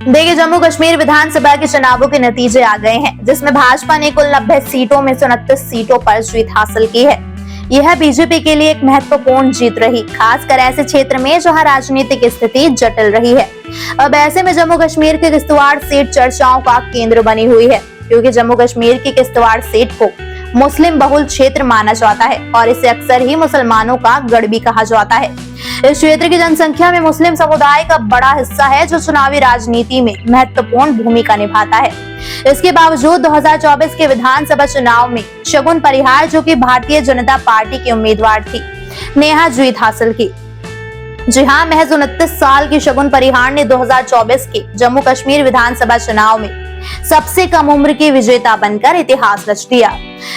देखिए, जम्मू कश्मीर विधानसभा के चुनावों के नतीजे आ गए हैं, जिसमें भाजपा ने कुल 90 सीटों में से 29 सीटों पर जीत हासिल की है। यह बीजेपी के लिए एक महत्वपूर्ण जीत रही, खासकर ऐसे क्षेत्र में जहां राजनीतिक स्थिति जटिल रही है। अब ऐसे में जम्मू कश्मीर की किश्तवाड़ सीट चर्चाओं का केंद्र बनी हुई है, क्योंकि जम्मू कश्मीर की किश्तवाड़ सीट को मुस्लिम बहुल क्षेत्र माना जाता है और इसे अक्सर ही मुसलमानों का गढ़ भी कहा जाता है। इस क्षेत्र की जनसंख्या में मुस्लिम समुदाय का बड़ा हिस्सा है, जो चुनावी राजनीति में महत्वपूर्ण भूमिका निभाता है। इसके बावजूद 2024 के विधानसभा चुनाव में शगुन परिहार, जो कि भारतीय जनता पार्टी की उम्मीदवार थी, ने यहाँ जीत हासिल की। जी हाँ, महज 29 साल की शगुन परिहार ने 2024 के जम्मू कश्मीर विधानसभा चुनाव में सबसे कम उम्र की विजेता बनकर इतिहास रच दिया।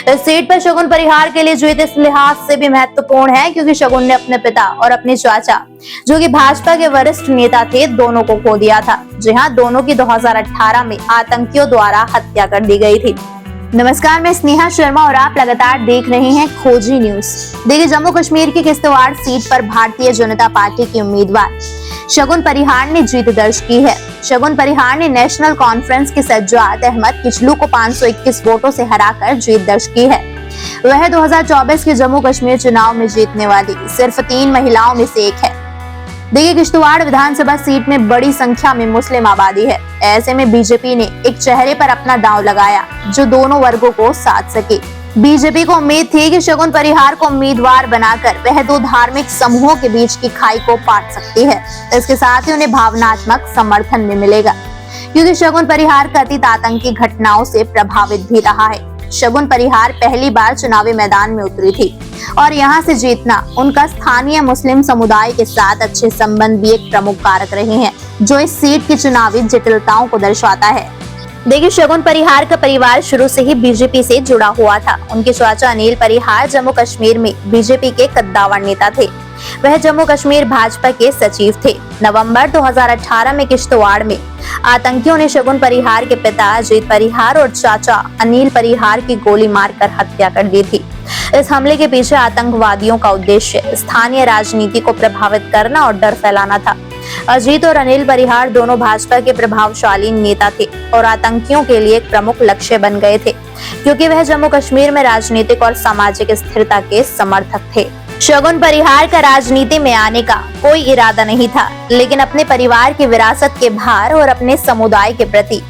इस सीट पर शगुन परिहार के लिए जीत इस लिहाज से भी महत्वपूर्ण है, क्योंकि शगुन ने अपने पिता और अपने चाचा, जो कि भाजपा के वरिष्ठ नेता थे, दोनों को खो दिया था। जी हाँ, दोनों की 2018 में आतंकियों द्वारा हत्या कर दी गई थी। नमस्कार, मैं स्नेहा शर्मा और आप लगातार देख रहे हैं खोजी न्यूज। देखिए, जम्मू कश्मीर की किश्तवाड़ सीट पर भारतीय जनता पार्टी की उम्मीदवार शगुन परिहार ने जीत दर्ज की है। शगुन परिहार ने नेशनल कॉन्फ्रेंस के सज्जाद अहमद किचलू को 521 वोटों से हराकर जीत दर्ज की है। वह 2024 के जम्मू कश्मीर चुनाव में जीतने वाली सिर्फ 3 महिलाओं में से एक है। देखिए, किश्तवाड़ विधानसभा सीट में बड़ी संख्या में मुस्लिम आबादी है। ऐसे में बीजेपी ने एक चेहरे पर अपना दांव लगाया, जो दोनों वर्गों को साध सके। बीजेपी को उम्मीद थी कि शगुन परिहार को उम्मीदवार बनाकर वह 2 धार्मिक समूहों के बीच की खाई को पाट सकती है। इसके साथ ही उन्हें भावनात्मक समर्थन भी मिलेगा, क्योंकि शगुन परिहार कथित आतंकी घटनाओं से प्रभावित भी रहा है। शगुन परिहार पहली बार चुनावी मैदान में उतरी थी और यहाँ से जीतना उनका स्थानीय मुस्लिम समुदाय के साथ अच्छे संबंध भी एक प्रमुख कारक रहे हैं, जो इस सीट की चुनावी जटिलताओं को दर्शाता है। देखिए, शगुन परिहार का परिवार शुरू से ही बीजेपी से जुड़ा हुआ था। उनके चाचा अनिल परिहार जम्मू कश्मीर में बीजेपी के कद्दावर नेता थे। वह जम्मू कश्मीर भाजपा के सचिव थे। नवंबर 2018 में किश्तवाड़ में आतंकियों ने शगुन परिहार के पिता अजीत परिहार और चाचा अनिल परिहार की गोली मारकर हत्या कर दी थी। इस हमले के पीछे आतंकवादियों का उद्देश्य स्थानीय राजनीति को प्रभावित करना और डर फैलाना था। अजीत और अनिल परिहार दोनों भाजपा के प्रभावशाली नेता थे और आतंकियों के लिए एक प्रमुख लक्ष्य बन गए थे, क्योंकि वह जम्मू कश्मीर में राजनीतिक और सामाजिक स्थिरता के समर्थक थे। शगुन परिहार का राजनीति में आने का कोई इरादा नहीं था, लेकिन अपने परिवार की विरासत के भार और अपने समुदाय के प्रति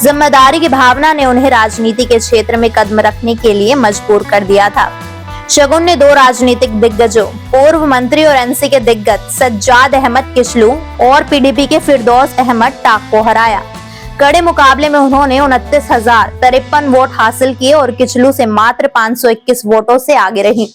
जिम्मेदारी की भावना ने उन्हें राजनीति के क्षेत्र में कदम रखने के लिए मजबूर कर दिया था। शगुन ने 2 राजनीतिक दिग्गजों, पूर्व मंत्री और एनसी के दिग्गज सज्जाद अहमद किचलू और पीडीपी के फिरदौस अहमद टाक को हराया। कड़े मुकाबले में उन्होंने 29,053 वोट हासिल किए और किचलू से मात्र 521 वोटों से आगे रही।